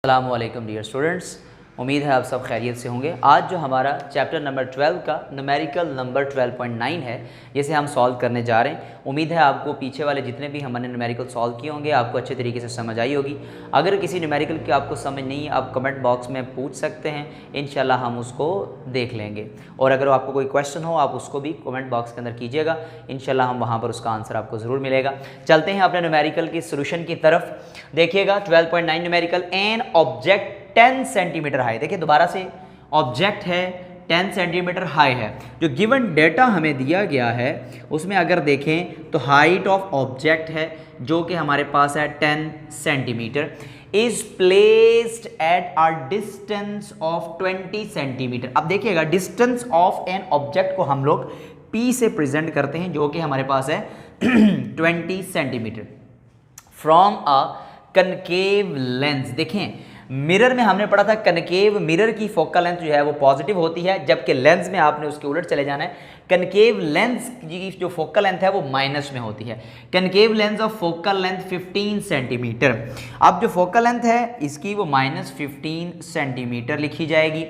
अस्सलामुअलैकुम dear students, उम्मीद है आप सब खैरियत से होंगे। आज जो हमारा चैप्टर नंबर 12 का न्यूमेरिकल नंबर 12.9 है, जिसे हम सॉल्व करने जा रहे हैं। उम्मीद है आपको पीछे वाले जितने भी हमने न्यूमेरिकल सॉल्व किए होंगे आपको अच्छे तरीके से समझ आई होगी। अगर किसी न्यूमेरिकल की आपको समझ नहीं है, आप कमेंट बॉक्स में पूछ सकते हैं, इंशाल्लाह हम उसको देख लेंगे। और अगर आपको कोई क्वेश्चन हो आप उसको भी कमेंट बॉक्स के अंदर कीजिएगा, इंशाल्लाह हम वहाँ पर उसका आंसर आपको ज़रूर मिलेगा। चलते हैं अपने न्यूमेरिकल की सोल्यूशन की तरफ। देखिएगा 12.9 numerical, an object 10 centimetre high. देखिए दोबारा से, ऑब्जेक्ट है 10 सेंटीमीटर हाई है। जो गिवन डेटा हमें दिया गया है उसमें अगर देखें तो हाइट ऑफ ऑब्जेक्ट है जो कि हमारे पास है 10 centimetre, is placed at a distance of 20 centimetre. अब देखिएगा डिस्टेंस ऑफ एन ऑब्जेक्ट को हम लोग P से प्रेजेंट करते हैं जो कि हमारे पास है 20 centimetre from a concave lens. देखें मिरर में हमने पढ़ा था कनकेव मिरर की फोकल लेंथ जो है वो पॉजिटिव होती है, जबकि लेंस में आपने उसके उलट चले जाना है। कनकेव लेंस की जो फोकल लेंथ है वो माइनस में होती है। Concave lens of focal length 15 centimetre. अब जो फोकल लेंथ है इसकी वो -15 सेंटीमीटर लिखी जाएगी।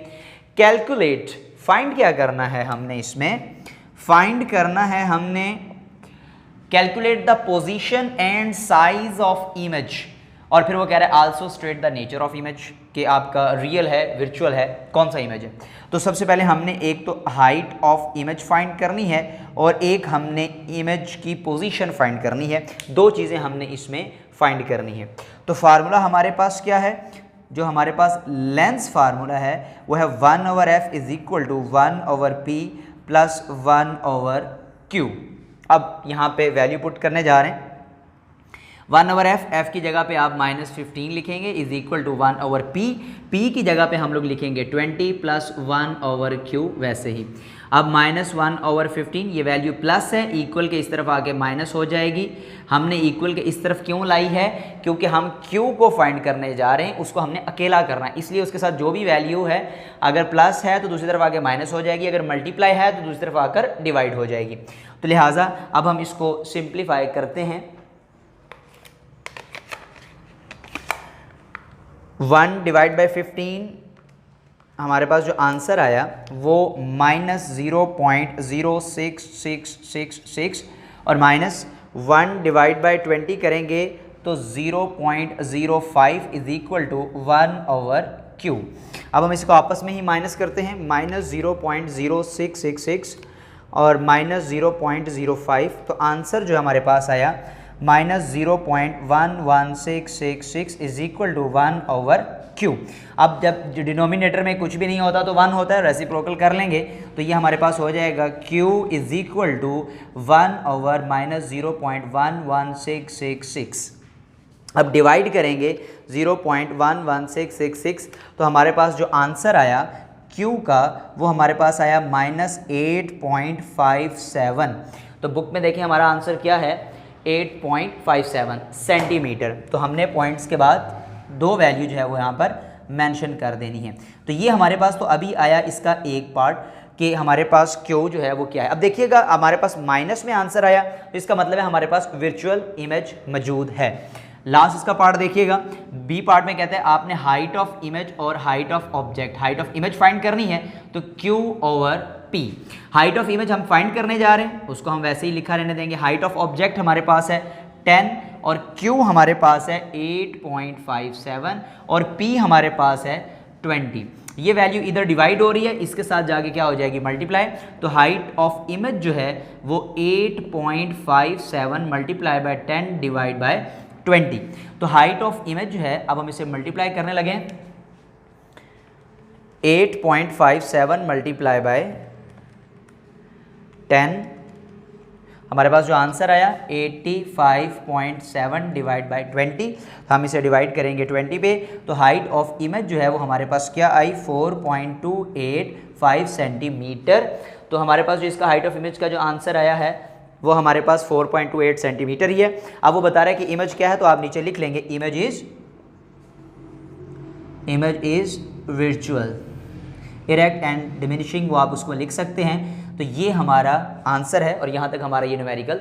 कैलकुलेट, फाइंड क्या करना है हमने इसमें, फाइंड करना है हमने calculate the position and size of image. और फिर वो कह रहा है also state the nature of image, कि आपका रियल है विर्चुअल है, कौन सा इमेज है। तो सबसे पहले हमने एक तो हाइट ऑफ इमेज फाइंड करनी है और एक हमने इमेज की पोजीशन फाइंड करनी है। दो चीज़ें हमने इसमें फाइंड करनी है। तो फार्मूला हमारे पास क्या है, जो हमारे पास लेंस फार्मूला है वो है 1/f is equal to 1/p plus 1/q। अब यहाँ पे वैल्यू पुट करने जा रहे हैं। 1/f, f की जगह पे आप -15 लिखेंगे is equal to 1/p, p की जगह पे हम लोग लिखेंगे 20 प्लस 1/q वैसे ही। अब -1/15 ये वैल्यू प्लस है, इक्वल के इस तरफ आके माइनस हो जाएगी। हमने इक्वल के इस तरफ क्यों लाई है, क्योंकि हम q को फाइंड करने जा रहे हैं, उसको हमने अकेला करना है, इसलिए उसके साथ जो भी वैल्यू है अगर प्लस है तो दूसरी तरफ आके माइनस हो जाएगी, अगर मल्टीप्लाई है तो दूसरी तरफ आकर डिवाइड हो जाएगी। तो लिहाजा अब हम इसको सिंप्लीफाई करते हैं। 1 डिवाइड बाई 15 हमारे पास जो आंसर आया वो -0.06666 और -1 डिवाइड बाई 20 करेंगे तो 0.05 इज इक्वल टू 1/q। अब हम इसको आपस में ही माइनस करते हैं, -0.0666 और -0.05, तो आंसर जो हमारे पास आया -0.11666 इज इक्वल टू 1/q। अब जब डिनोमिनेटर में कुछ भी नहीं होता तो 1 होता है, रेसिप्रोकल कर लेंगे तो ये हमारे पास हो जाएगा q इज इक्वल टू 1/-0.11666। अब डिवाइड करेंगे 0.11666 तो हमारे पास जो आंसर आया q का वो हमारे पास आया -8.57। तो बुक में देखिए हमारा आंसर क्या है, 8.57 सेंटीमीटर। तो हमने पॉइंट्स के बाद दो वैल्यू जो है वो यहाँ पर मेंशन कर देनी है। तो ये हमारे पास तो अभी आया इसका एक पार्ट कि हमारे पास क्यू जो है वो क्या है। अब देखिएगा हमारे पास माइनस में आंसर आया तो इसका मतलब है हमारे पास वर्चुअल इमेज मौजूद है। लास्ट इसका पार्ट देखिएगा, बी पार्ट में कहते हैं आपने हाइट ऑफ इमेज और height of object, height of image find करनी है तो Q/P। हाइट ऑफ इमेज हम फाइंड करने जा रहे हैं, उसको हम वैसे ही लिखा रहने देंगे। हाइट ऑफ ऑब्जेक्ट हमारे पास है 10 और Q हमारे पास है 8.57 और P हमारे पास है 20। ये वैल्यू इधर डिवाइड हो रही है, इसके साथ जाके क्या हो जाएगी, मल्टीप्लाई। तो हाइट ऑफ इमेज जो है वो 8.57 मल्टीप्लाई बाय 10 डिवाइड बाय 20। तो हाइट ऑफ इमेज जो है, अब हम इसे मल्टीप्लाई करने लगे, 8.57 मल्टीप्लाई बाय 10, हमारे पास जो आंसर आया 85.7 डिवाइड बाय 20। हम इसे डिवाइड करेंगे 20 पे तो हाइट ऑफ इमेज जो है वो हमारे पास क्या आई, 4.285 सेंटीमीटर। तो हमारे पास जो इसका हाइट ऑफ इमेज का जो आंसर आया है वो हमारे पास 4.28 सेंटीमीटर ही है। अब वो बता रहा है कि इमेज क्या है तो आप नीचे लिख लेंगे image is virtual, erect and diminishing, वो आप उसको लिख सकते हैं। तो ये हमारा आंसर है और यहाँ तक हमारा ये न्यूमेरिकल